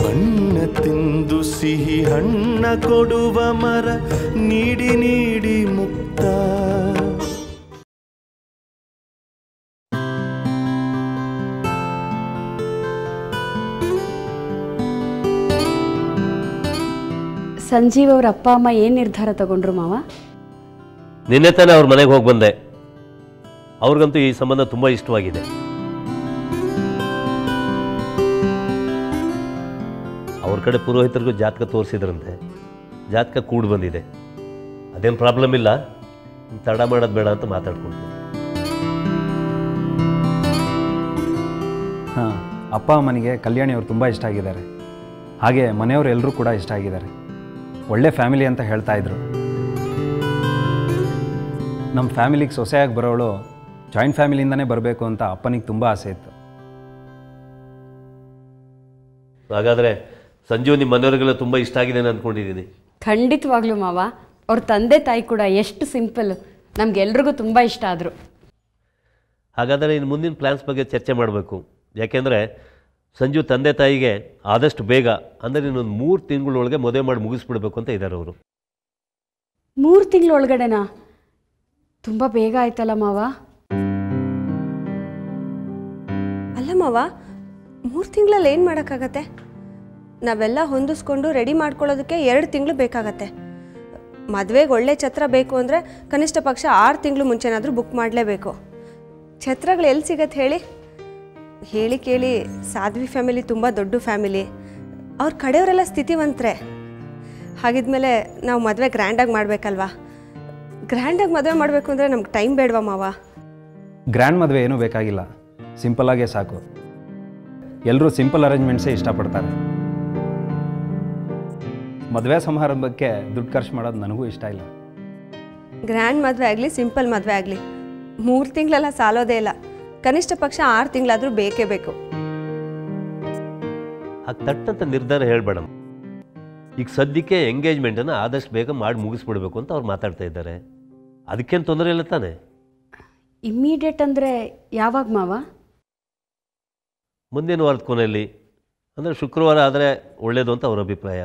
ಬಣ್ಣ ತಿಂದು ಸಿಹಿ ಹಣ್ಣ ಕೊಡುವ ಮರ ನೀಡಿ ನೀಡಿ ಮುಕ್ತ. ಸಂಜೀವ್ ಅವ್ರ ಅಪ್ಪ ಅಮ್ಮ ಏನು ನಿರ್ಧಾರ ತಗೊಂಡ್ರು ಮಾವ? ನಿನ್ನೆ ತಾನೇ ಅವ್ರ ಮನೆಗೆ ಹೋಗಿ ಬಂದೆ. ಅವ್ರಿಗಂತೂ ಈ ಸಂಬಂಧ ತುಂಬ ಇಷ್ಟವಾಗಿದೆ. ಅವ್ರ ಕಡೆ ಪುರೋಹಿತರಿಗೂ ಜಾತಕ ತೋರಿಸಿದ್ರಂತೆ. ಜಾತಕ ಕೂಡಿ ಬಂದಿದೆ. ಅದೇನು ಪ್ರಾಬ್ಲಮ್ ಇಲ್ಲ, ತಡ ಮಾಡೋದು ಬೇಡ ಅಂತ ಮಾತಾಡ್ಕೊಂಡು. ಹಾಂ, ಅಪ್ಪ ಅಮ್ಮನಿಗೆ ಕಲ್ಯಾಣಿ ಅವರು ತುಂಬ ಇಷ್ಟ ಆಗಿದ್ದಾರೆ. ಹಾಗೆ ಮನೆಯವರು ಎಲ್ಲರೂ ಕೂಡ ಇಷ್ಟ ಆಗಿದ್ದಾರೆ. ಒಳ್ಳೆ ಫ್ಯಾಮಿಲಿ ಅಂತ ಹೇಳ್ತಾ ಇದ್ರು. ನಮ್ಮ ಫ್ಯಾಮಿಲಿಗೆ ಸೊಸೆಯಾಗಿ ಬರೋಳು ಜಾಯಿಂಟ್ ಫ್ಯಾಮಿಲಿಯಿಂದನೇ ಬರಬೇಕು ಅಂತ ಅಪ್ಪನಿಗೆ ತುಂಬ ಆಸೆ ಇತ್ತು. ಹಾಗಾದರೆ ಸಂಜೀವ್ ನಿಮ್ಮ ಮನೆಯವರಿಗೆಲ್ಲ ತುಂಬ ಇಷ್ಟ ಆಗಿದೆ ಅಂದ್ಕೊಂಡಿದ್ದೀನಿ. ಖಂಡಿತವಾಗ್ಲೂ ಮಾವ. ಅವ್ರ ತಂದೆ ತಾಯಿ ಕೂಡ ಎಷ್ಟು ಸಿಂಪಲ್, ನಮಗೆಲ್ರಿಗೂ ತುಂಬ ಇಷ್ಟ ಆದರು. ಹಾಗಾದರೆ ಇನ್ನು ಮುಂದಿನ ಪ್ಲ್ಯಾನ್ಸ್ ಬಗ್ಗೆ ಚರ್ಚೆ ಮಾಡಬೇಕು. ಯಾಕೆಂದರೆ ಸಂಜು ತಂದೆ ತಾಯಿಗೆ ಆದಷ್ಟು ಬೇಗ, ಅಂದರೆ ಇನ್ನೊಂದು 3 ತಿಂಗಳೊಳಗೆ ಮದುವೆ ಮಾಡಿ ಮುಗಿಸ್ಬಿಡ್ಬೇಕು ಅಂತ ಇದ್ದಾರೆ ಅವರು. 3 ತಿಂಗಳೊಳಗಡೆನಾ? ತುಂಬ ಬೇಗ ಆಯ್ತಲ್ಲ ಮಾವ. ಅಲ್ಲ ಮಾವ, 3 ತಿಂಗಳಲ್ಲಿ ಏನು ಮಾಡೋಕ್ಕಾಗತ್ತೆ? ನಾವೆಲ್ಲ ಹೊಂದಿಸ್ಕೊಂಡು ರೆಡಿ ಮಾಡ್ಕೊಳ್ಳೋದಕ್ಕೆ 2 ತಿಂಗಳು ಬೇಕಾಗತ್ತೆ. ಮದುವೆಗೆ ಒಳ್ಳೆ ಛತ್ರ ಬೇಕು ಅಂದರೆ ಕನಿಷ್ಠ ಪಕ್ಷ 6 ತಿಂಗಳು ಮುಂಚೆನಾದರೂ ಬುಕ್ ಮಾಡಲೇಬೇಕು. ಛತ್ರಗಳು ಎಲ್ಲಿ ಸಿಗತ್ತೆ ಹೇಳಿ? ಹೇಳಿ ಕೇಳಿ ಸಾಧ್ವಿ ಫ್ಯಾಮಿಲಿ ತುಂಬ ದೊಡ್ಡ ಫ್ಯಾಮಿಲಿ. ಅವ್ರ ಕಡೆಯವರೆಲ್ಲ ಸ್ಥಿತಿವಂತರೆ. ಹಾಗಿದ್ಮೇಲೆ ನಾವು ಮದುವೆ ಗ್ರ್ಯಾಂಡಾಗಿ ಮಾಡಬೇಕಲ್ವಾ? ಗ್ರ್ಯಾಂಡಾಗಿ ಮದುವೆ ಮಾಡಬೇಕು ಅಂದರೆ ನಮ್ಗೆ ಟೈಮ್ ಬೇಡವಾ ಮಾವ? ಗ್ರ್ಯಾಂಡ್ ಮದುವೆ ಏನೂ ಬೇಕಾಗಿಲ್ಲ, ಸಿಂಪಲ್ಲಾಗೇ ಸಾಕು. ಎಲ್ಲರೂ ಸಿಂಪಲ್ ಅರೇಂಜ್ಮೆಂಟ್ಸೇ ಇಷ್ಟಪಡ್ತಾರೆ. ಮದುವೆ ಸಮಾರಂಭಕ್ಕೆ ದುಡ್ಡು ಖರ್ಚು ಮಾಡೋದು ನನಗೂ ಇಷ್ಟ ಇಲ್ಲ. ಗ್ರ್ಯಾಂಡ್ ಮದುವೆ ಆಗಲಿ ಸಿಂಪಲ್ ಮದುವೆ ಆಗಲಿ 3 ತಿಂಗಳೆಲ್ಲ ಸಾಲೋದೇ ಇಲ್ಲ. ಕನಿಷ್ಠ ಪಕ್ಷ 6 ತಿಂಗಳಾದರೂ ಬೇಕೇ ಬೇಕು. ಹಾಗೆ ತಟ್ಟಂತ ನಿರ್ಧಾರ ಹೇಳಬೇಡ. ಈಗ ಸದ್ಯಕ್ಕೆ ಎಂಗೇಜ್ಮೆಂಟನ್ನು ಆದಷ್ಟು ಬೇಗ ಮಾಡಿ ಮುಗಿಸ್ಬಿಡ್ಬೇಕು ಅಂತ ಅವ್ರು ಮಾತಾಡ್ತಾ ಇದ್ದಾರೆ. ಅದಕ್ಕೇನು ತೊಂದರೆ ಇಲ್ಲ ತಾನೆ? ಇಮ್ಮಿಡಿಯೇಟ್ ಅಂದರೆ ಯಾವಾಗ ಮಾವ? ಮುಂದಿನ ವಾರದ ಕೊನೆಯಲ್ಲಿ, ಅಂದರೆ ಶುಕ್ರವಾರ ಆದರೆ ಒಳ್ಳೆಯದು ಅಂತ ಅವ್ರ ಅಭಿಪ್ರಾಯ.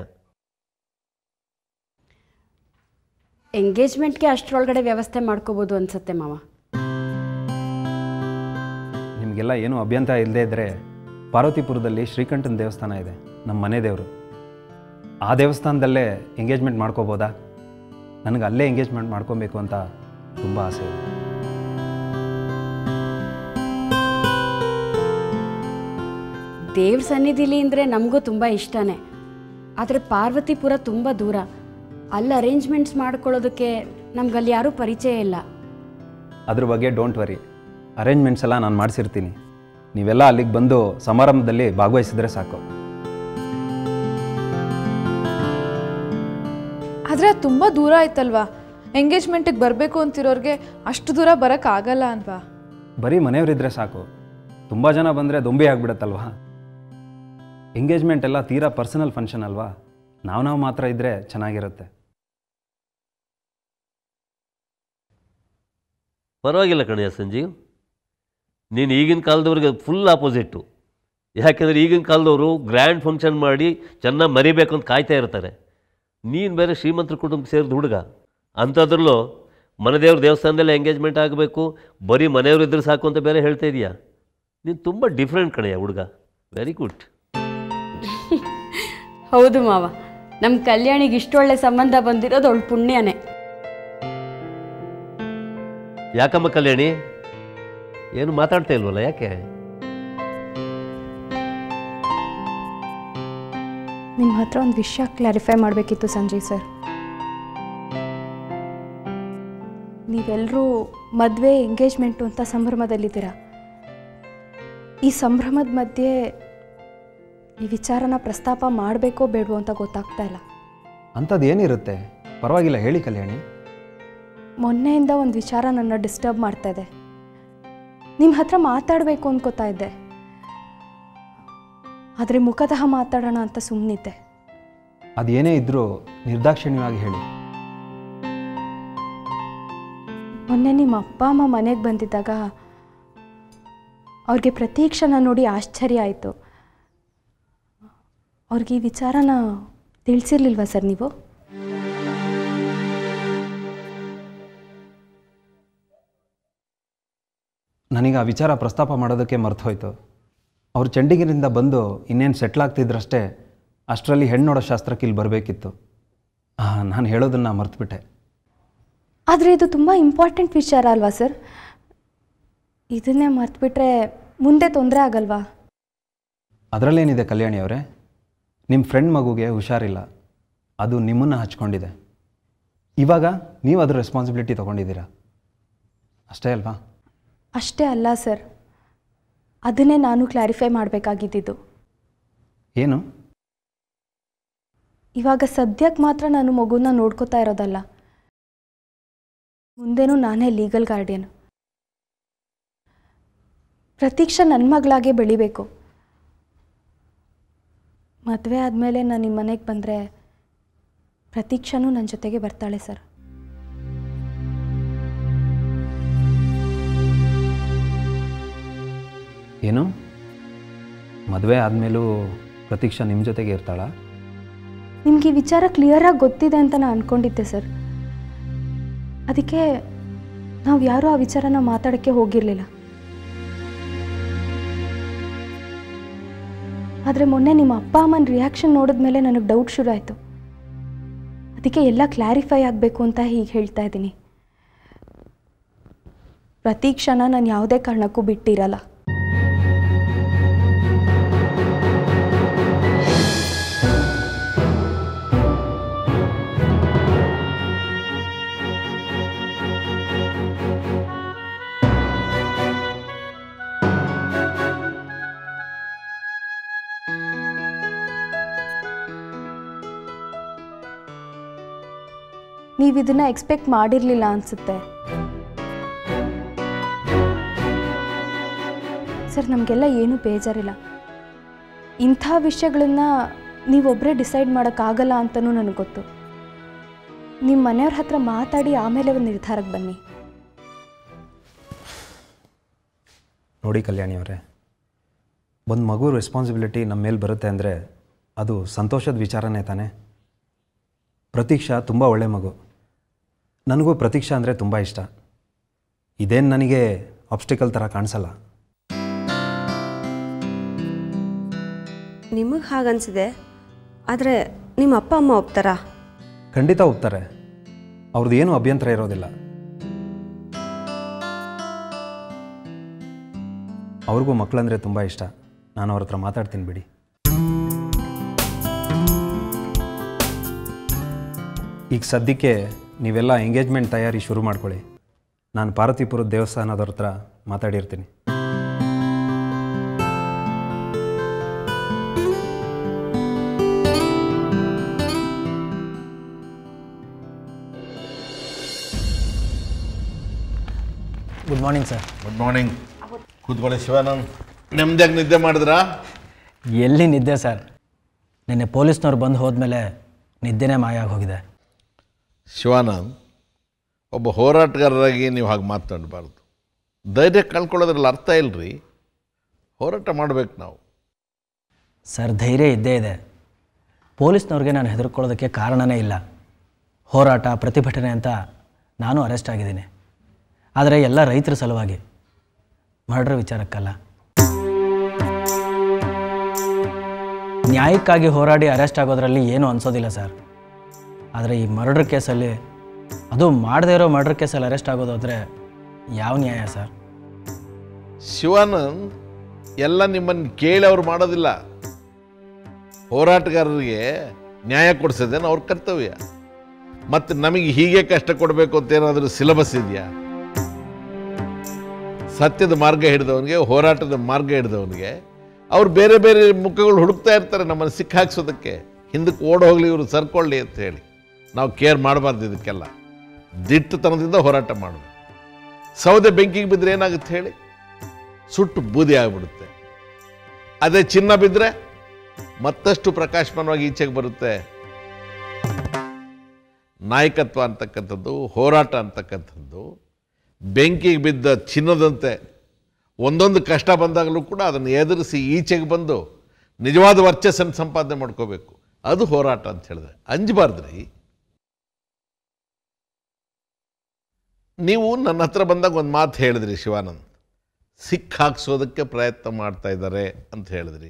ಎಂಗೇಜ್ಮೆಂಟ್ಗೆ ಅಷ್ಟರೊಳಗಡೆ ವ್ಯವಸ್ಥೆ ಮಾಡ್ಕೋಬೋದು ಅನ್ಸುತ್ತೆ ಮಾವ. ನಿಮಗೆಲ್ಲ ಏನೂ ಅಭ್ಯಂತರ ಇಲ್ಲದೇ ಇದ್ದರೆ ಪಾರ್ವತಿಪುರದಲ್ಲಿ ಶ್ರೀಕಂಠನ ದೇವಸ್ಥಾನ ಇದೆ, ನಮ್ಮ ಮನೆ ದೇವರು. ಆ ದೇವಸ್ಥಾನದಲ್ಲೇ ಎಂಗೇಜ್ಮೆಂಟ್ ಮಾಡ್ಕೋಬೋದಾ? ನನಗೆ ಅಲ್ಲೇ ಎಂಗೇಜ್ಮೆಂಟ್ ಮಾಡ್ಕೊಬೇಕು ಅಂತ ತುಂಬ ಆಸೆ ಇದೆ. ದೇವ್ರ ಸನ್ನಿಧಿಲಿ ಅಂದರೆ ನಮಗೂ ತುಂಬ ಇಷ್ಟನೇ. ಆದರೆ ಪಾರ್ವತಿಪುರ ತುಂಬ ದೂರ. ಅಲ್ಲಿ ಅರೇಂಜ್ಮೆಂಟ್ಸ್ ಮಾಡ್ಕೊಳ್ಳೋದಕ್ಕೆ ನಮ್ಗಲ್ಲಿ ಯಾರೂ ಪರಿಚಯ ಇಲ್ಲ. ಅದ್ರ ಬಗ್ಗೆ ಡೋಂಟ್ ವರಿ, ಅರೇಂಜ್ಮೆಂಟ್ಸ್ ಎಲ್ಲ ನಾನು ಮಾಡಿಸಿರ್ತೀನಿ. ನೀವೆಲ್ಲ ಅಲ್ಲಿಗೆ ಬಂದು ಸಮಾರಂಭದಲ್ಲಿ ಭಾಗವಹಿಸಿದ್ರೆ ಸಾಕು. ಆದರೆ ಅದು ತುಂಬ ದೂರ ಆಯ್ತಲ್ವಾ? ಎಂಗೇಜ್ಮೆಂಟಿಗೆ ಬರಬೇಕು ಅಂತಿರೋರಿಗೆ ಅಷ್ಟು ದೂರ ಬರೋಕ್ಕಾಗಲ್ಲ ಅಲ್ವಾ? ಬರೀ ಮನೆಯವರಿದ್ದರೆ ಸಾಕು. ತುಂಬ ಜನ ಬಂದರೆ ದೊಂಬಿ ಆಗಿಬಿಡುತ್ತಲ್ವಾ? ಎಂಗೇಜ್ಮೆಂಟ್ ಎಲ್ಲ ತೀರಾ ಪರ್ಸನಲ್ ಫಂಕ್ಷನ್ ಅಲ್ವಾ? ನಾವು ಮಾತ್ರ ಇದ್ದರೆ ಚೆನ್ನಾಗಿರುತ್ತೆ. ಪರವಾಗಿಲ್ಲ ಕಣಯ್ಯ ಸಂಜೀವ್, ನೀನು ಈಗಿನ ಕಾಲದವ್ರಿಗೆ ಫುಲ್ ಆಪೋಸಿಟ್ಟು. ಯಾಕೆಂದರೆ ಈಗಿನ ಕಾಲದವರು ಗ್ರ್ಯಾಂಡ್ ಫಂಕ್ಷನ್ ಮಾಡಿ ಚೆನ್ನಾಗಿ ಮರಿಬೇಕು ಅಂತ ಕಾಯ್ತಾ ಇರ್ತಾರೆ. ನೀನು ಬೇರೆ ಶ್ರೀಮಂತರ ಕುಟುಂಬಕ್ಕೆ ಸೇರಿದ ಹುಡುಗ. ಅಂಥದ್ರಲ್ಲೂ ಮನೆದೇವ್ರ ದೇವಸ್ಥಾನದಲ್ಲೇ ಎಂಗೇಜ್ಮೆಂಟ್ ಆಗಬೇಕು, ಬರೀ ಮನೆಯವರು ಇದ್ರೆ ಸಾಕು ಅಂತ ಬೇರೆ ಹೇಳ್ತಾ ಇದೀಯಾ. ನೀನು ತುಂಬ ಡಿಫ್ರೆಂಟ್ ಕಣಯ್ಯ ಹುಡುಗ. Very good. ಹೌದು ಮಾವ, ನಮ್ಮ ಕಲ್ಯಾಣಿಗೆ ಇಷ್ಟೊಳ್ಳೆ ಸಂಬಂಧ ಬಂದಿರೋದು ಅವಳು ಪುಣ್ಯನೇ. ಯಾಕಮ್ಮ ಕಲ್ಯಾಣಿ, ಏನು ಮಾತಾಡ್ತಾ ಇಲ್ವಲ್ಲ, ಯಾಕೆ? ನಿಮ್ಮ ಹತ್ರ ಒಂದು ವಿಷಯ ಕ್ಲಾರಿಫೈ ಮಾಡಬೇಕಿತ್ತು ಸಂಜಯ್ ಸರ್. ನೀವೆಲ್ಲರೂ ಮದುವೆ ಎಂಗೇಜ್ಮೆಂಟು ಅಂತ ಸಂಭ್ರಮದಲ್ಲಿದ್ದೀರಾ. ಈ ಸಂಭ್ರಮದ ಮಧ್ಯೆ ಈ ವಿಚಾರನ ಪ್ರಸ್ತಾಪ ಮಾಡಬೇಕೋ ಬೇಡವೋ ಅಂತ ಗೊತ್ತಾಗ್ತಾ ಇಲ್ಲ. ಅಂಥದ್ದು ಏನಿರುತ್ತೆ? ಪರವಾಗಿಲ್ಲ, ಹೇಳಿ ಕಲ್ಯಾಣಿ. ಮೊನ್ನೆಯಿಂದ ಒಂದು ವಿಚಾರ ನನ್ನ ಡಿಸ್ಟರ್ಬ್ ಮಾಡ್ತಾ ಇದೆ. ನಿಮ್ಮ ಹತ್ರ ಮಾತಾಡಬೇಕು ಅಂದ್ಕೋತಾ ಇದ್ದೆ, ಆದರೆ ಮುಖತಃ ಮಾತಾಡೋಣ ಅಂತ ಸುಮ್ಮನಿದ್ದೆ. ಅದೇನೇ ಇದ್ದರೂ ನಿರ್ದಾಕ್ಷಿಣ್ಯವಾಗಿ ಹೇಳಿ. ಮೊನ್ನೆ ನಿಮ್ಮ ಅಪ್ಪ ಅಮ್ಮ ಮನೆಗೆ ಬಂದಿದ್ದಾಗ ಅವ್ರಿಗೆ ಪ್ರತಿ ಕ್ಷಣ ನೋಡಿ ಆಶ್ಚರ್ಯ ಆಯಿತು. ಅವ್ರಿಗೆ ಈ ವಿಚಾರನ ತಿಳಿಸಿರ್ಲಿಲ್ವಾ ಸರ್ ನೀವು? ನನಗೆ ಆ ವಿಚಾರ ಪ್ರಸ್ತಾಪ ಮಾಡೋದಕ್ಕೆ ಮರ್ತು ಹೋಯ್ತು. ಅವ್ರು ಚಂಡೀಗಢದಿಂದ ಬಂದು ಇನ್ನೇನು ಸೆಟ್ಲ್ ಆಗ್ತಿದ್ರಷ್ಟೇ ಅಷ್ಟರಲ್ಲಿ ಹೆಣ್ಣು ನೋಡೋ ಶಾಸ್ತ್ರಕ್ಕೆ ಇಲ್ಲಿ ಬರಬೇಕಿತ್ತು. ನಾನು ಹೇಳೋದನ್ನು ಮರ್ತುಬಿಟ್ಟೆ. ಆದರೆ ಇದು ತುಂಬ ಇಂಪಾರ್ಟೆಂಟ್ ವಿಚಾರ ಅಲ್ವಾ ಸರ್? ಇದನ್ನೇ ಮರ್ತುಬಿಟ್ರೆ ಮುಂದೆ ತೊಂದರೆ ಆಗಲ್ವಾ? ಅದರಲ್ಲೇನಿದೆ ಕಲ್ಯಾಣಿ ಅವರೇ, ನಿಮ್ಮ ಫ್ರೆಂಡ್ ಮಗುಗೆ ಹುಷಾರಿಲ್ಲ, ಅದು ನಿಮ್ಮನ್ನು ಹಚ್ಕೊಂಡಿದೆ. ಇವಾಗ ನೀವು ಅದ್ರ ರೆಸ್ಪಾನ್ಸಿಬಿಲಿಟಿ ತೊಗೊಂಡಿದ್ದೀರಾ, ಅಷ್ಟೇ ಅಲ್ವಾ? ಅಷ್ಟೇ ಅಲ್ಲ ಸರ್, ಅದನ್ನೇ ನಾನು ಕ್ಲಾರಿಫೈ ಮಾಡಬೇಕಾಗಿದ್ದು. ಏನು? ಇವಾಗ ಸದ್ಯಕ್ಕೆ ಮಾತ್ರ ನಾನು ಮಗುನ ನೋಡ್ಕೋತಾ ಇರೋದಲ್ಲ, ಮುಂದೇನೂ ನಾನೇ ಲೀಗಲ್ ಗಾರ್ಡಿಯನ್. ಪ್ರತೀಕ್ಷಾ ನನ್ನ ಮಗಳಾಗೆ ಬೆಳಿಬೇಕು. ಮದುವೆ ಆದಮೇಲೆ ನಾನು ನಿಮ್ಮ ಮನೆಗೆ ಬಂದರೆ ಪ್ರತೀಕ್ಷಾನೂ ನನ್ನ ಜೊತೆಗೆ ಬರ್ತಾಳೆ ಸರ್. ಏನು? ಮದುವೆ ಆದಮೇಲೂ ಪ್ರತೀಕ್ಷಾ ನಿಮ್ಮ ಜೊತೆಗೆ ಇರ್ತಾಳಾ? ನಿಮಗೆ ಈ ವಿಚಾರ ಕ್ಲಿಯರಾಗಿ ಗೊತ್ತಿದೆ ಅಂತ ನಾನು ಅಂದ್ಕೊಂಡಿದ್ದೆ ಸರ್. ಅದಕ್ಕೆ ನಾವು ಯಾರೂ ಆ ವಿಚಾರನ ಮಾತಾಡೋಕ್ಕೆ ಹೋಗಿರಲಿಲ್ಲ. ಆದರೆ ಮೊನ್ನೆ ನಿಮ್ಮ ಅಪ್ಪ ಅಮ್ಮನ ರಿಯಾಕ್ಷನ್ ನೋಡಿದ ಮೇಲೆ ನನಗೆ ಡೌಟ್ ಶುರು ಆಯಿತು. ಅದಕ್ಕೆ ಎಲ್ಲ ಕ್ಲಾರಿಫೈ ಆಗಬೇಕು ಅಂತ ಹೀಗೆ ಹೇಳ್ತಾ ಇದ್ದೀನಿ. ಪ್ರತೀಕ್ಷಾನ ನಾನು ಯಾವುದೇ ಕಾರಣಕ್ಕೂ ಬಿಟ್ಟಿರಲ್ಲ. ನೀವು ಇದನ್ನ ಎಕ್ಸ್ಪೆಕ್ಟ್ ಮಾಡಿರಲಿಲ್ಲ ಅನಿಸುತ್ತೆ ಸರ್. ನಮಗೆಲ್ಲ ಏನೂ ಬೇಜಾರಿಲ್ಲ. ಇಂಥ ವಿಷಯಗಳನ್ನ ನೀವೊಬ್ಬರೇ ಡಿಸೈಡ್ ಮಾಡೋಕ್ಕಾಗಲ್ಲ ಅಂತಲೂ ನನಗೆ ಗೊತ್ತು. ನಿಮ್ಮ ಮನೆಯವ್ರ ಹತ್ರ ಮಾತಾಡಿ ಆಮೇಲೆ ಒಂದು ನಿರ್ಧಾರಕ್ಕೆ ಬನ್ನಿ. ನೋಡಿ ಕಲ್ಯಾಣಿ ಅವರೇ, ಒಂದು ಮಗು ರೆಸ್ಪಾನ್ಸಿಬಿಲಿಟಿ ನಮ್ಮ ಮೇಲೆ ಬರುತ್ತೆ ಅಂದರೆ ಅದು ಸಂತೋಷದ ವಿಚಾರನೇ ತಾನೇ. ಪ್ರತೀಕ್ಷಾ ತುಂಬ ಒಳ್ಳೆ ಮಗು. ನನಗೂ ಪ್ರತೀಕ್ಷಾ ಅಂದರೆ ತುಂಬ ಇಷ್ಟ. ಇದೇನು ನನಗೆ ಆಬ್ಸ್ಟಿಕಲ್ ಥರ ಕಾಣಿಸಲ್ಲ. ನಿಮಗೆ ಹಾಗನ್ಸಿದೆ, ಆದರೆ ನಿಮ್ಮ ಅಪ್ಪ ಅಮ್ಮ ಒಪ್ತಾರಾ? ಖಂಡಿತ ಒಪ್ತಾರೆ. ಅವ್ರದ್ದು ಏನೂ ಅಭ್ಯಂತರ ಇರೋದಿಲ್ಲ. ಅವ್ರಿಗೂ ಮಕ್ಕಳಂದರೆ ತುಂಬ ಇಷ್ಟ. ನಾನು ಅವ್ರ ಹತ್ರ ಮಾತಾಡ್ತೀನಿ ಬಿಡಿ. ಈಗ ಸದ್ಯಕ್ಕೆ ನೀವೆಲ್ಲ ಎಂಗೇಜ್ಮೆಂಟ್ ತಯಾರಿ ಶುರು ಮಾಡ್ಕೊಳ್ಳಿ. ನಾನು ಪಾರ್ವತಿಪುರದ ದೇವಸ್ಥಾನದವ್ರ ಹತ್ರ ಮಾತಾಡಿರ್ತೀನಿ. Good morning sir. Good morning. ಕೂತ್ಕೊಳ್ಳಿ ಶಿವಾನಂದ್. ನೆಮ್ಮದಿಯಾಗಿ ನಿದ್ದೆ ಮಾಡಿದ್ರಾ? ಎಲ್ಲಿ ನಿದ್ದೆ ಸರ್, ನಿನ್ನೆ ಪೊಲೀಸ್ನವ್ರು ಬಂದು ಹೋದ್ಮೇಲೆ ನಿದ್ದೆನೇ ಮಾಯ ಆಗೋಗಿದೆ. ಶಿವಾನಂದ್, ಒಬ್ಬ ಹೋರಾಟಗಾರರಾಗಿ ನೀವು ಹಾಗೆ ಮಾತನಾಡಬಾರ್ದು. ಧೈರ್ಯ ಕಳ್ಕೊಳ್ಳೋದ್ರಲ್ಲಿ ಅರ್ಥ ಇಲ್ಲರಿ. ಹೋರಾಟ ಮಾಡಬೇಕು ನಾವು. ಸರ್, ಧೈರ್ಯ ಇದ್ದೇ ಇದೆ. ಪೊಲೀಸ್ನವ್ರಿಗೆ ನಾನು ಹೆದರ್ಕೊಳ್ಳೋದಕ್ಕೆ ಕಾರಣನೇ ಇಲ್ಲ. ಹೋರಾಟ ಪ್ರತಿಭಟನೆ ಅಂತ ನಾನು ಅರೆಸ್ಟ್ ಆಗಿದ್ದೀನಿ. ಆದರೆ ಎಲ್ಲ ರೈತರ ಸಲುವಾಗಿ, ಮರ್ಡರ್ ವಿಚಾರಕ್ಕಲ್ಲ. ನ್ಯಾಯಕ್ಕಾಗಿ ಹೋರಾಡಿ ಅರೆಸ್ಟ್ ಆಗೋದ್ರಲ್ಲಿ ಏನೂ ಅನಿಸೋದಿಲ್ಲ ಸರ್. ಆದರೆ ಈ ಮರ್ಡರ್ ಕೇಸಲ್ಲಿ, ಅದು ಮಾಡದೇ ಇರೋ ಮರ್ಡರ್ ಕೇಸಲ್ಲಿ ಅರೆಸ್ಟ್ ಆಗೋದಾದರೆ ಯಾವ ನ್ಯಾಯ ಸರ್? ಶಿವಾನಂದ್, ಎಲ್ಲ ನಿಮ್ಮನ್ನು ಕೇಳಿ ಅವ್ರು ಮಾಡೋದಿಲ್ಲ. ಹೋರಾಟಗಾರರಿಗೆ ನ್ಯಾಯ ಕೊಡಿಸೋದೇನು ಅವ್ರ ಕರ್ತವ್ಯ. ಮತ್ತು ನಮಗೆ ಹೀಗೆ ಕಷ್ಟ ಕೊಡಬೇಕು ಅಂತ ಏನಾದರೂ ಸಿಲೆಬಸ್ ಇದೆಯಾ? ಸತ್ಯದ ಮಾರ್ಗ ಹಿಡಿದವನಿಗೆ, ಹೋರಾಟದ ಮಾರ್ಗ ಹಿಡಿದವನಿಗೆ ಅವ್ರು ಬೇರೆ ಬೇರೆ ಮುಖಗಳು ಹುಡುಕ್ತಾ ಇರ್ತಾರೆ ನಮ್ಮನ್ನು ಸಿಕ್ಕಾಕ್ಸೋದಕ್ಕೆ. ಹಿಂದಕ್ಕೆ ಓಡಿ ಹೋಗಲಿ, ಇವರು ಸರ್ಕೊಳ್ಳಿ ಅಂತ ಹೇಳಿ. ನಾವು ಕೇರ್ ಮಾಡಬಾರ್ದು. ಇದಕ್ಕೆಲ್ಲ ದಿಟ್ಟತನದಿಂದ ಹೋರಾಟ ಮಾಡಬೇಕು. ಸೌದೆ ಬೆಂಕಿಗೆ ಬಿದ್ದರೆ ಏನಾಗುತ್ತೆ ಹೇಳಿ? ಸುಟ್ಟು ಬೂದಿ ಆಗಿಬಿಡುತ್ತೆ. ಅದೇ ಚಿನ್ನ ಬಿದ್ದರೆ ಮತ್ತಷ್ಟು ಪ್ರಕಾಶಮಾನವಾಗಿ ಈಚೆಗೆ ಬರುತ್ತೆ. ನಾಯಕತ್ವ ಅಂತಕ್ಕಂಥದ್ದು, ಹೋರಾಟ ಅಂತಕ್ಕಂಥದ್ದು ಬೆಂಕಿಗೆ ಬಿದ್ದ ಚಿನ್ನದಂತೆ. ಒಂದೊಂದು ಕಷ್ಟ ಬಂದಾಗಲೂ ಕೂಡ ಅದನ್ನು ಎದುರಿಸಿ ಈಚೆಗೆ ಬಂದು ನಿಜವಾದ ವರ್ಚಸ್ಸನ್ನು ಸಂಪಾದನೆ ಮಾಡ್ಕೋಬೇಕು. ಅದು ಹೋರಾಟ ಅಂತ ಹೇಳಿದ್ರೆ ಅಂಜಬಾರ್ದ್ರಿ. ನೀವು ನನ್ನ ಹತ್ರ ಬಂದಾಗ ಒಂದು ಮಾತು ಹೇಳಿದ್ರಿ, ಶಿವಾನಂದ್ ಸಿಕ್ ಹಾಕ್ಸೋದಕ್ಕೆ ಪ್ರಯತ್ನ ಮಾಡ್ತಾ ಇದ್ದಾರೆ ಅಂತ ಹೇಳಿದ್ರಿ.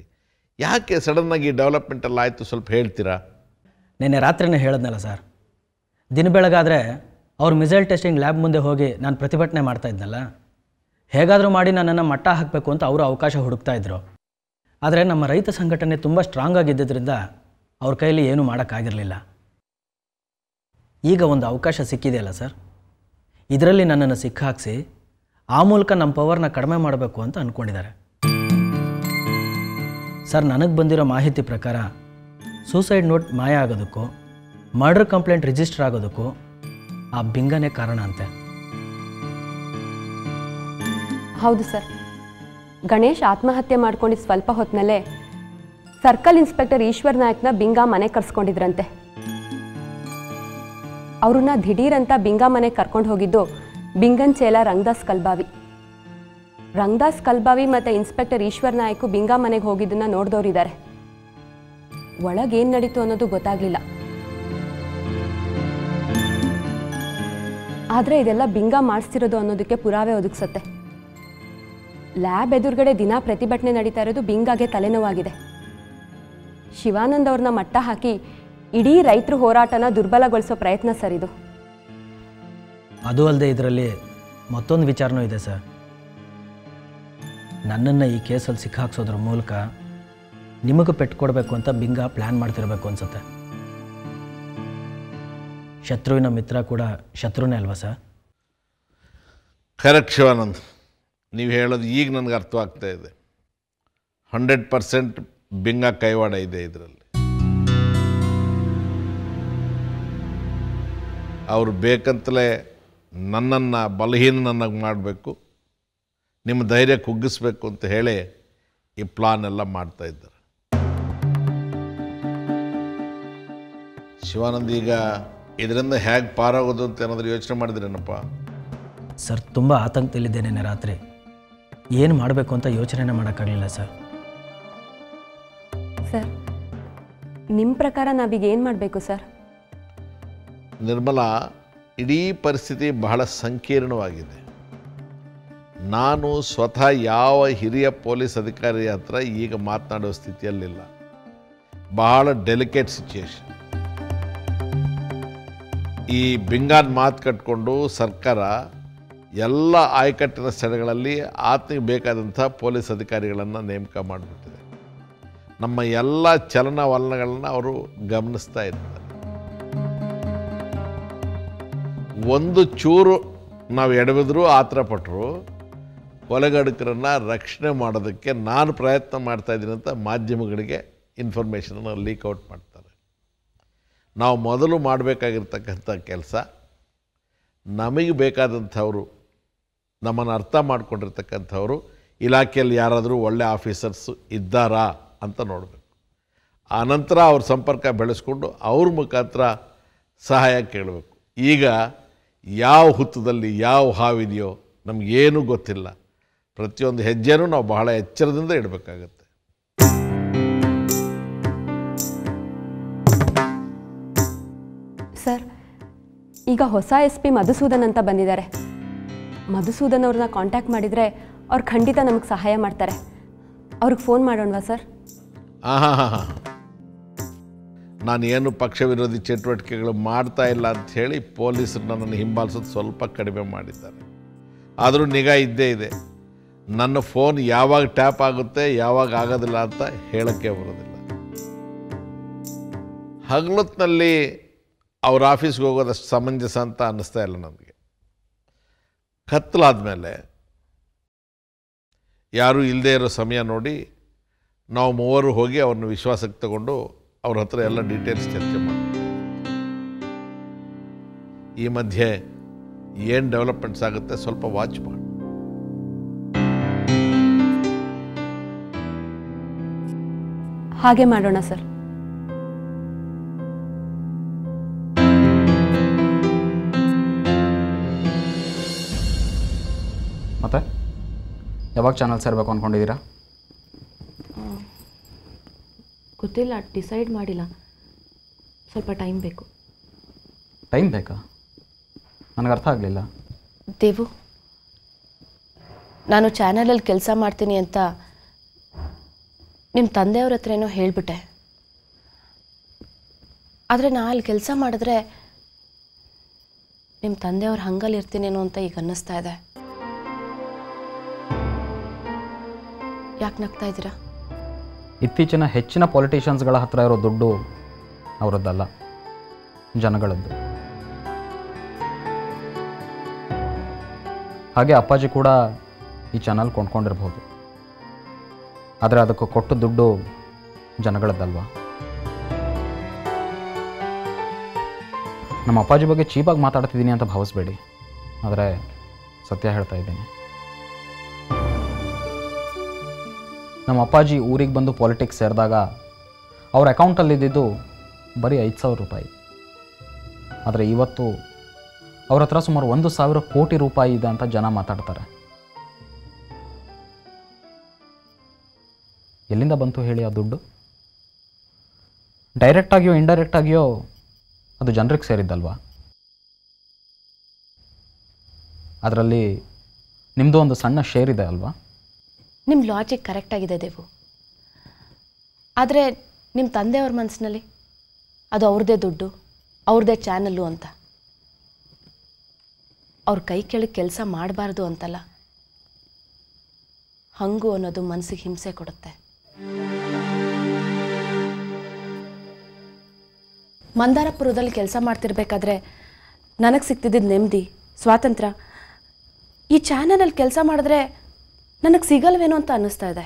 ಯಾಕೆ ಸಡನ್ನಾಗಿ ಡೆವಲಪ್ಮೆಂಟ್ ಎಲ್ಲ ಆಯಿತು, ಸ್ವಲ್ಪ ಹೇಳ್ತೀರಾ? ನಿನ್ನೆ ರಾತ್ರಿನೇ ಹೇಳಿದ್ನಲ್ಲ ಸರ್, ದಿನ ಬೆಳಗಾದರೆ ಅವ್ರ ಮಿಸೈಲ್ ಟೆಸ್ಟಿಂಗ್ ಲ್ಯಾಬ್ ಮುಂದೆ ಹೋಗಿ ನಾನು ಪ್ರತಿಭಟನೆ ಮಾಡ್ತಾ ಇದ್ನಲ್ಲ, ಹೇಗಾದರೂ ಮಾಡಿ ನನ್ನನ್ನು ಮಟ್ಟ ಹಾಕಬೇಕು ಅಂತ ಅವರು ಅವಕಾಶ ಹುಡುಕ್ತಾ ಇದ್ರು. ಆದರೆ ನಮ್ಮ ರೈತ ಸಂಘಟನೆ ತುಂಬ ಸ್ಟ್ರಾಂಗ್ ಆಗಿದ್ದರಿಂದ ಅವ್ರ ಕೈಯಲ್ಲಿ ಏನೂ ಮಾಡೋಕ್ಕಾಗಿರಲಿಲ್ಲ. ಈಗ ಒಂದು ಅವಕಾಶ ಸಿಕ್ಕಿದೆಯಲ್ಲ ಸರ್, ಇದರಲ್ಲಿ ನನ್ನನ್ನು ಸಿಕ್ಕಾಕ್ಸಿ ಆ ಮೂಲಕ ನಮ್ಮ ಪವರ್ನ ಕಡಿಮೆ ಮಾಡಬೇಕು ಅಂತ ಅಂದ್ಕೊಂಡಿದ್ದಾರೆ ಸರ್. ನನಗೆ ಬಂದಿರೋ ಮಾಹಿತಿ ಪ್ರಕಾರ ಸೂಸೈಡ್ ನೋಟ್ ಮಾಯ ಆಗೋದಕ್ಕೂ ಮರ್ಡರ್ ಕಂಪ್ಲೇಂಟ್ ರಿಜಿಸ್ಟರ್ ಆಗೋದಕ್ಕೂ ಆ ಬಿಂಗನೇ ಕಾರಣ ಅಂತೆ. ಹೌದು ಸರ್, ಗಣೇಶ್ ಆತ್ಮಹತ್ಯೆ ಮಾಡ್ಕೊಂಡಿದ್ದು ಸ್ವಲ್ಪ ಹೊತ್ತಿನಲ್ಲೇ ಸರ್ಕಲ್ ಇನ್ಸ್ಪೆಕ್ಟರ್ ಈಶ್ವರ್ ನಾಯಕ್ನ ಬಿಂಗಾ ಮನೆ ಕರ್ಸ್ಕೊಂಡಿದ್ರಂತೆ. ಅವ್ರನ್ನ ದಿಢೀರಂತ ಬಿಂಗಾ ಮನೆಗೆ ಕರ್ಕೊಂಡು ಹೋಗಿದ್ದು ಬಿಂಗನ್ ಚೇಲ ರಂಗದಾಸ್ ಕಲ್ಬಾವಿ ಮತ್ತು ಇನ್ಸ್ಪೆಕ್ಟರ್ ಈಶ್ವರ್ ನಾಯ್ಕು ಬಿಂಗಾ ಮನೆಗೆ ಹೋಗಿದ್ದನ್ನ ನೋಡಿದವರಿದ್ದಾರೆ. ಒಳಗೇನು ನಡೀತು ಅನ್ನೋದು ಗೊತ್ತಾಗಲಿಲ್ಲ. ಆದರೆ ಇದೆಲ್ಲ ಬಿಂಗಾ ಮಾಡಿಸ್ತಿರೋದು ಅನ್ನೋದಕ್ಕೆ ಪುರಾವೆ ಒದಗಿಸುತ್ತೆ. ಲ್ಯಾಬ್ ಎದುರುಗಡೆ ದಿನ ಪ್ರತಿಭಟನೆ ನಡೀತಾ ಇರೋದು ಬಿಂಗಾಗೆ ತಲೆನೋವಾಗಿದೆ. ಶಿವಾನಂದ್ ಅವ್ರನ್ನ ಮಟ್ಟ ಹಾಕಿ ಇಡೀ ರೈತರು ಹೋರಾಟನ ದುರ್ಬಲಗೊಳಿಸೋ ಪ್ರಯತ್ನ ಸರ್ ಇದು. ಅದು ಅಲ್ಲದೆ ಇದರಲ್ಲಿ ಮತ್ತೊಂದು ವಿಚಾರನೂ ಇದೆ ಸರ್. ನನ್ನನ್ನು ಈ ಕೇಸಲ್ಲಿ ಸಿಕ್ಕಾಕ್ಸೋದ್ರ ಮೂಲಕ ನಿಮಗೂ ಪೆಟ್ಟು ಕೊಡಬೇಕು ಅಂತ ಬಿಂಗ ಪ್ಲ್ಯಾನ್ ಮಾಡ್ತಿರ್ಬೇಕು ಅನ್ಸುತ್ತೆ. ಶತ್ರುವಿನ ಮಿತ್ರ ಕೂಡ ಶತ್ರುನೇ ಅಲ್ವಾ ಸರ್? ಕರೆಕ್ಟ್ ಶಿವಾನಂದ್, ನೀವು ಹೇಳೋದು ಈಗ ನನಗೆ ಅರ್ಥವಾಗ್ತಾ ಇದೆ. 100% ಬಿಂಗ ಕೈವಾಡ ಇದೆ ಇದರಲ್ಲಿ. ಅವರು ಬೇಕಂತಲೇ ನನ್ನನ್ನು ಬಲಹೀನನನ್ನಾಗಿ ಮಾಡಬೇಕು, ನಿಮ್ಮ ಧೈರ್ಯ ಕುಗ್ಗಿಸ್ಬೇಕು ಅಂತ ಹೇಳಿ ಈ ಪ್ಲಾನ್ ಎಲ್ಲ ಮಾಡ್ತಾ ಇದ್ದಾರೆ. ಶಿವಾನಂದ್, ಈಗ ಇದರಿಂದ ಹೇಗೆ ಪಾರಾಗೋದು ಅಂತ ಏನಾದರೂ ಯೋಚನೆ ಮಾಡಿದ್ರೇನಪ್ಪ? ಸರ್, ತುಂಬ ಆತಂಕದಲ್ಲಿದ್ದೇನೆ. ರಾತ್ರಿ ಏನು ಮಾಡಬೇಕು ಅಂತ ಯೋಚನೆ ಮಾಡೋಕ್ಕಾಗಲಿಲ್ಲ ಸರ್. ಸರ್, ನಿಮ್ಮ ಪ್ರಕಾರ ನಾವೀಗ ಏನು ಮಾಡಬೇಕು ಸರ್? ನಿರ್ಮಲಾ, ಇಡೀ ಪರಿಸ್ಥಿತಿ ಬಹಳ ಸಂಕೀರ್ಣವಾಗಿದೆ. ನಾನು ಸ್ವತಃ ಯಾವ ಹಿರಿಯ ಪೊಲೀಸ್ ಅಧಿಕಾರಿ ಹತ್ರ ಈಗ ಮಾತನಾಡೋ ಸ್ಥಿತಿಯಲ್ಲಿಲ್ಲ. ಬಹಳ ಡೆಲಿಕೇಟ್ ಸಿಚುಯೇಷನ್. ಈ ಬಿಂಗಾನ್ ಮಾತು ಕಟ್ಕೊಂಡು ಸರ್ಕಾರ ಎಲ್ಲ ಆಯಕಟ್ಟಿನ ಸ್ಥಳಗಳಲ್ಲಿ ಆತನಿಗೆ ಬೇಕಾದಂಥ ಪೊಲೀಸ್ ಅಧಿಕಾರಿಗಳನ್ನು ನೇಮಕ ಮಾಡಿಬಿಟ್ಟಿದೆ. ನಮ್ಮ ಎಲ್ಲ ಚಲನವಲನಗಳನ್ನು ಅವರು ಗಮನಿಸ್ತಾ ಇರ್ತಾರೆ. ಒಂದು ಚೂರು ನಾವು ಎಡವಿದ್ರೂ ಆತರ ಪಟ್ಟರು ಕೊಲೆಗಡಕರನ್ನು ರಕ್ಷಣೆ ಮಾಡೋದಕ್ಕೆ ನಾನು ಪ್ರಯತ್ನ ಮಾಡ್ತಾಯಿದ್ದೀನಿ ಅಂತ ಮಾಧ್ಯಮಗಳಿಗೆ ಇನ್ಫಾರ್ಮೇಷನನ್ನು ಲೀಕ್ಔಟ್ ಮಾಡ್ತಾರೆ. ನಾವು ಮೊದಲು ಮಾಡಬೇಕಾಗಿರ್ತಕ್ಕಂಥ ಕೆಲಸ, ನಮಗೆ ಬೇಕಾದಂಥವರು, ನಮ್ಮನ್ನು ಅರ್ಥ ಮಾಡ್ಕೊಂಡಿರ್ತಕ್ಕಂಥವರು ಇಲಾಖೆಯಲ್ಲಿ ಯಾರಾದರೂ ಒಳ್ಳೆ ಆಫೀಸರ್ಸು ಇದ್ದಾರಾ ಅಂತ ನೋಡಬೇಕು. ಆನಂತರ ಅವ್ರ ಸಂಪರ್ಕ ಬೆಳೆಸ್ಕೊಂಡು ಅವ್ರ ಮುಖಾಂತರ ಸಹಾಯ ಕೇಳಬೇಕು. ಈಗ ಯಾವ ಹುತ್ತದಲ್ಲಿ ಯಾವ ಹಾವಿದೆಯೋ ನಮಗೇನೂ ಗೊತ್ತಿಲ್ಲ. ಪ್ರತಿಯೊಂದು ಹೆಜ್ಜೆನೂ ನಾವು ಬಹಳ ಎಚ್ಚರದಿಂದ ಇಡಬೇಕಾಗತ್ತೆ. ಸರ್, ಈಗ ಹೊಸ SP ಮಧುಸೂದನ್ ಅಂತ ಬಂದಿದ್ದಾರೆ. ಮಧುಸೂದನ್ ಅವ್ರನ್ನ ಕಾಂಟ್ಯಾಕ್ಟ್ ಮಾಡಿದರೆ ಅವ್ರು ಖಂಡಿತ ನಮಗೆ ಸಹಾಯ ಮಾಡ್ತಾರೆ. ಅವ್ರಿಗೆ ಫೋನ್ ಮಾಡೋಣವಾ ಸರ್? ಹಾಂ, ನಾನು ಏನು ಪಕ್ಷ ವಿರೋಧಿ ಚಟುವಟಿಕೆಗಳು ಮಾಡ್ತಾ ಇಲ್ಲ ಅಂಥೇಳಿ ಪೊಲೀಸರು ನನ್ನನ್ನು ಹಿಂಬಾಲಿಸೋದು ಸ್ವಲ್ಪ ಕಡಿಮೆ ಮಾಡಿದ್ದಾರೆ. ಆದರೂ ನಿಗಾ ಇದ್ದೇ ಇದೆ. ನನ್ನ ಫೋನ್ ಯಾವಾಗ ಟ್ಯಾಪ್ ಆಗುತ್ತೆ ಯಾವಾಗ ಆಗೋದಿಲ್ಲ ಅಂತ ಹೇಳೋಕ್ಕೆ ಬರೋದಿಲ್ಲ. ಹಗಲೊತ್ತಿನಲ್ಲಿ ಅವ್ರ ಆಫೀಸ್ಗೆ ಹೋಗೋದಷ್ಟು ಸಮಂಜಸ ಅಂತ ಅನ್ನಿಸ್ತಾ ಇಲ್ಲ ನನಗೆ. ಕತ್ತಲಾದ ಮೇಲೆ ಯಾರೂ ಇಲ್ಲದೇ ಇರೋ ಸಮಯ ನೋಡಿ ನಾವು ಮೂವರು ಹೋಗಿ ಅವ್ರನ್ನ ವಿಶ್ವಾಸಕ್ಕೆ ತಗೊಂಡು ಅವ್ರ ಹತ್ರ ಎಲ್ಲ ಡೀಟೇಲ್ಸ್ ಚರ್ಚೆ ಮಾಡ್ತೀವಿ. ಈ ಮಧ್ಯೆ ಏನು ಡೆವಲಪ್ಮೆಂಟ್ಸ್ ಆಗುತ್ತೆ ಸ್ವಲ್ಪ ವಾಚ್ ಮಾಡಿ. ಹಾಗೆ ಮಾಡೋಣ ಸರ್. ಮತ್ತೆ ಯಾವಾಗ ಚಾನಲ್ ಸೇರಬೇಕು ಅಂದ್ಕೊಂಡಿದ್ದೀರಾ? ಗೊತ್ತಿಲ್ಲ, ಡಿಸೈಡ್ ಮಾಡಿಲ್ಲ, ಸ್ವಲ್ಪ ಟೈಮ್ ಬೇಕು. ಟೈಮ್ ಬೇಕಾ? ನನಗೆ ಅರ್ಥ ಆಗಲಿಲ್ಲ. ದೇವು, ನಾನು ಚಾನಲಲ್ಲಿ ಕೆಲಸ ಮಾಡ್ತೀನಿ ಅಂತ ನಿಮ್ಮ ತಂದೆಯವ್ರ ಹತ್ರ ಏನೋ ಹೇಳಿಬಿಟ್ಟೆ. ಆದರೆ ನಾ ಅಲ್ಲಿ ಕೆಲಸ ಮಾಡಿದ್ರೆ ನಿಮ್ಮ ತಂದೆಯವ್ರ ಹಂಗಲ್ಲಿ ಇರ್ತೀನೇನೋ ಅಂತ ಈಗ ಅನ್ನಿಸ್ತಾ ಇದೆ. ಯಾಕೆ ನಗ್ತಾ ಇದ್ದೀರಾ? ಇತ್ತೀಚಿನ ಹೆಚ್ಚಿನ ಪೊಲಿಟಿಷಿಯನ್ಸ್ಗಳ ಹತ್ರ ಇರೋ ದುಡ್ಡು ಅವರದ್ದಲ್ಲ, ಜನಗಳದ್ದು. ಹಾಗೆ ಅಪ್ಪಾಜಿ ಕೂಡ ಈ ಚಾನಲ್ ಕೊಂಡ್ಕೊಂಡಿರ್ಬೋದು, ಆದರೆ ಅದಕ್ಕೆ ಕೊಟ್ಟು ದುಡ್ಡು ಜನಗಳದ್ದಲ್ವ. ನಮ್ಮ ಅಪ್ಪಾಜಿ ಬಗ್ಗೆ ಚೀಪಾಗಿ ಮಾತಾಡ್ತಿದ್ದೀನಿ ಅಂತ ಭಾವಿಸ್ಬೇಡಿ, ಆದರೆ ಸತ್ಯ ಹೇಳ್ತಾ ಇದ್ದೀನಿ. ನಮ್ಮ ಅಪ್ಪಾಜಿ ಊರಿಗೆ ಬಂದು ಪಾಲಿಟಿಕ್ಸ್ ಸೇರಿದಾಗ ಅವ್ರ ಅಕೌಂಟಲ್ಲಿದ್ದಿದ್ದು ಬರೀ 5,000 ರೂಪಾಯಿ. ಆದರೆ ಇವತ್ತು ಅವ್ರ ಹತ್ರ ಸುಮಾರು 1,000 ಕೋಟಿ ರೂಪಾಯಿ ಇದೆ ಅಂತ ಜನ ಮಾತಾಡ್ತಾರೆ. ಎಲ್ಲಿಂದ ಬಂತು ಹೇಳಿ ಆ ದುಡ್ಡು? ಡೈರೆಕ್ಟಾಗಿಯೋ ಇಂಡೈರೆಕ್ಟಾಗಿಯೋ ಅದು ಜನರಿಗೆ ಸೇರಿದ್ದಲ್ವಾ? ಅದರಲ್ಲಿ ನಿಮ್ಮದು ಒಂದು ಸಣ್ಣ ಶೇರ್ ಇದೆ ಅಲ್ವಾ? ನಿಮ್ಮ ಲಾಜಿಕ್ ಕರೆಕ್ಟಾಗಿದೆ ದೇವು. ಆದರೆ ನಿಮ್ಮ ತಂದೆಯವ್ರ ಮನಸ್ಸಿನಲ್ಲಿ ಅದು ಅವ್ರದ್ದೇ ದುಡ್ಡು, ಅವ್ರದ್ದೇ ಚಾನಲ್ಲು ಅಂತ. ಅವ್ರ ಕೈ ಕೆಳಗೆ ಕೆಲಸ ಮಾಡಬಾರ್ದು ಅಂತಲ್ಲ, ಹಂಗು ಅನ್ನೋದು ಮನಸ್ಸಿಗೆ ಹಿಂಸೆ ಕೊಡುತ್ತೆ. ಮಂದಾರಪುರದಲ್ಲಿ ಕೆಲಸ ಮಾಡ್ತಿರ್ಬೇಕಾದ್ರೆ ನನಗೆ ಸಿಗ್ತಿದ್ದಿದ್ದು ನೆಮ್ಮದಿ, ಸ್ವಾತಂತ್ರ್ಯ ಈ ಚಾನಲಲ್ಲಿ ಕೆಲಸ ಮಾಡಿದ್ರೆ ನನಗೆ ಸಿಗಲ್ವೇನೋ ಅಂತ ಅನ್ನಿಸ್ತಾ ಇದೆ.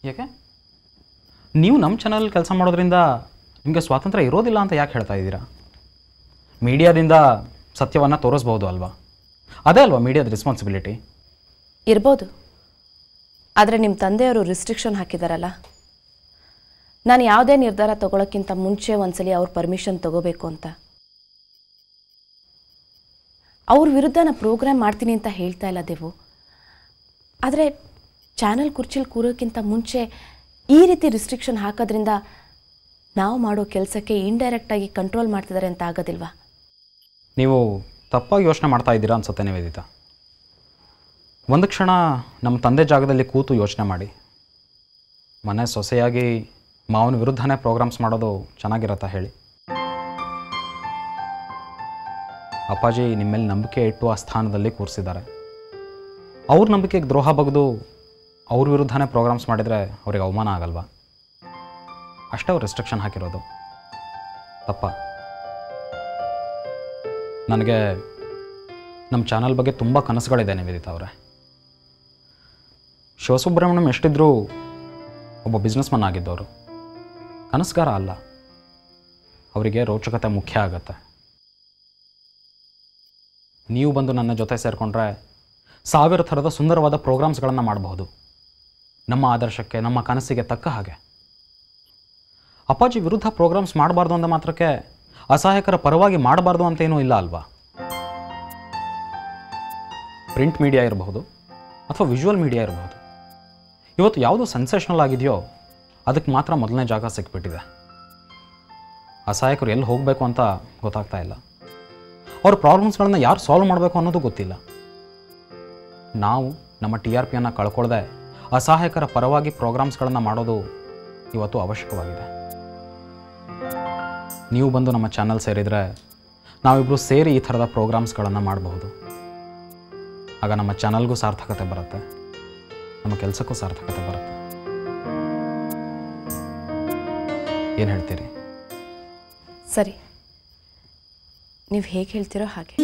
ಯಾಕೆ? ನೀವು ನಮ್ಮ ಚಾನಲಲ್ಲಿ ಕೆಲಸ ಮಾಡೋದ್ರಿಂದ ನಿಮಗೆ ಸ್ವಾತಂತ್ರ್ಯ ಇರೋದಿಲ್ಲ ಅಂತ ಯಾಕೆ ಹೇಳ್ತಾ ಇದ್ದೀರಾ? ಮೀಡಿಯಾದಿಂದ ಸತ್ಯವನ್ನು ತೋರಿಸ್ಬೋದು ಅಲ್ವಾ? ಅದೇ ಅಲ್ವಾ ಮೀಡಿಯಾದ ರೆಸ್ಪಾನ್ಸಿಬಿಲಿಟಿ. ಇರ್ಬೋದು, ಆದರೆ ನಿಮ್ಮ ತಂದೆಯವರು ರಿಸ್ಟ್ರಿಕ್ಷನ್ ಹಾಕಿದಾರಲ್ಲ. ನಾನು ಯಾವುದೇ ನಿರ್ಧಾರ ತಗೊಳ್ಳೋಕ್ಕಿಂತ ಮುಂಚೆ ಒಂದ್ಸಲಿ ಅವ್ರ ಪರ್ಮಿಷನ್ ತಗೋಬೇಕು ಅಂತ. ಅವ್ರ ವಿರುದ್ಧ ನಾನು ಪ್ರೋಗ್ರಾಮ್ ಮಾಡ್ತೀನಿ ಅಂತ ಹೇಳ್ತಾ ಇಲ್ಲ ದೇವು, ಆದರೆ ಚಾನಲ್ ಕುರ್ಚಿಲಿ ಕೂರೋಕ್ಕಿಂತ ಮುಂಚೆ ಈ ರೀತಿ ರಿಸ್ಟ್ರಿಕ್ಷನ್ ಹಾಕೋದ್ರಿಂದ ನಾವು ಮಾಡೋ ಕೆಲಸಕ್ಕೆ ಇಂಡೈರೆಕ್ಟಾಗಿ ಕಂಟ್ರೋಲ್ ಮಾಡ್ತಿದ್ದಾರೆ ಅಂತ ಆಗೋದಿಲ್ವಾ? ನೀವು ತಪ್ಪಾಗಿ ಯೋಚನೆ ಮಾಡ್ತಾ ಇದ್ದೀರಾ ಅನ್ಸುತ್ತೆ ನಿವೇದಿತಾ. ಒಂದು ಕ್ಷಣ ನಮ್ಮ ತಂದೆ ಜಾಗದಲ್ಲಿ ಕೂತು ಯೋಚನೆ ಮಾಡಿ. ಮನೆ ಸೊಸೆಯಾಗಿ ಮಾವನ ವಿರುದ್ಧನೇ ಪ್ರೋಗ್ರಾಮ್ಸ್ ಮಾಡೋದು ಚೆನ್ನಾಗಿರತ್ತಾ ಹೇಳಿ? ಅಪ್ಪಾಜಿ ನಿಮ್ಮ ಮೇಲೆ ನಂಬಿಕೆ ಇಟ್ಟು ಆ ಸ್ಥಾನದಲ್ಲಿ ಕೂರಿಸಿದ್ದಾರೆ. ಅವ್ರ ನಂಬಿಕೆಗೆ ದ್ರೋಹ ಬಗೆದು ಅವ್ರ ವಿರುದ್ಧನೇ ಪ್ರೋಗ್ರಾಮ್ಸ್ ಮಾಡಿದರೆ ಅವ್ರಿಗೆ ಅವಮಾನ ಆಗಲ್ವಾ? ಅಷ್ಟೇ ಅವ್ರು ರೆಸ್ಟ್ರಿಕ್ಷನ್ ಹಾಕಿರೋದು. ತಪ್ಪ? ನನಗೆ ನಮ್ಮ ಚಾನಲ್ ಬಗ್ಗೆ ತುಂಬ ಕನಸುಗಳಿದೆ ನಿವೇದಿತಾ ಅವರೇ. ಶಿವಸುಬ್ರಹ್ಮಣ್ಯಂ ಎಷ್ಟಿದ್ರೂ ಒಬ್ಬ ಬಿಸ್ನೆಸ್ಮನ್ ಆಗಿದ್ದವರು, ಕನಸುಗಾರ ಅಲ್ಲ. ಅವರಿಗೆ ರೋಚಕತೆ ಮುಖ್ಯ ಆಗತ್ತೆ. ನೀವು ಬಂದು ನನ್ನ ಜೊತೆ ಸೇರಿಕೊಂಡ್ರೆ 1000 ಥರದ ಸುಂದರವಾದ ಪ್ರೋಗ್ರಾಮ್ಸ್ಗಳನ್ನು ಮಾಡಬಹುದು, ನಮ್ಮ ಆದರ್ಶಕ್ಕೆ, ನಮ್ಮ ಕನಸಿಗೆ ತಕ್ಕ ಹಾಗೆ. ಅಪ್ಪಾಜಿ ವಿರುದ್ಧ ಪ್ರೋಗ್ರಾಮ್ಸ್ ಮಾಡಬಾರ್ದು ಅಂದ ಮಾತ್ರಕ್ಕೆ ಅಸಹಾಯಕರ ಪರವಾಗಿ ಮಾಡಬಾರ್ದು ಅಂತೇನೂ ಇಲ್ಲ ಅಲ್ವಾ? ಪ್ರಿಂಟ್ ಮೀಡಿಯಾ ಇರಬಹುದು ಅಥವಾ ವಿಜುವಲ್ ಮೀಡಿಯಾ ಇರಬಹುದು. ಇವತ್ತು ಯಾವುದು ಸೆನ್ಸೇಷನಲ್ ಆಗಿದೆಯೋ ಅದಕ್ಕೆ ಮಾತ್ರ ಮೊದಲನೇ ಜಾಗ ಸಿಕ್ಬಿಟ್ಟಿದೆ. ಅಸಹಾಯಕರು ಎಲ್ಲಿ ಹೋಗಬೇಕು ಅಂತ ಗೊತ್ತಾಗ್ತಾ ಇಲ್ಲ. ಅವ್ರ ಪ್ರಾಬ್ಲಮ್ಸ್ಗಳನ್ನು ಯಾರು ಸಾಲ್ವ್ ಮಾಡಬೇಕು ಅನ್ನೋದು ಗೊತ್ತಿಲ್ಲ. ನಾವು ನಮ್ಮ TRPಯನ್ನು ಕಳ್ಕೊಳ್ಳದೆ ಅಸಹಾಯಕರ ಪರವಾಗಿ ಪ್ರೋಗ್ರಾಮ್ಸ್ಗಳನ್ನು ಮಾಡೋದು ಇವತ್ತು ಅವಶ್ಯಕವಾಗಿದೆ. ನೀವು ಬಂದು ನಮ್ಮ ಚಾನಲ್ ಸೇರಿದರೆ ನಾವಿಬ್ಬರು ಸೇರಿ ಈ ಥರದ ಪ್ರೋಗ್ರಾಮ್ಸ್ಗಳನ್ನು ಮಾಡಬಹುದು. ಆಗ ನಮ್ಮ ಚಾನಲ್ಗೂ ಸಾರ್ಥಕತೆ ಬರುತ್ತೆ, ನಮ್ಮ ಕೆಲಸಕ್ಕೂ ಸಾರ್ಥಕತೆ ಬರುತ್ತೆ. ಏನು ಹೇಳ್ತೀರಿ? ಸರಿ, ನೀವು ಹೇಗೆ ಹೇಳ್ತೀರೋ ಹಾಗೆ.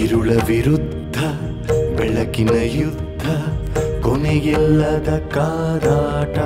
ഇരുള വിരുദ്ധ ಬೆಳಕಿನ ಯುದ್ಧ, ಕೊನೆಯಿಲ್ಲದ ಕಾದಾಟ.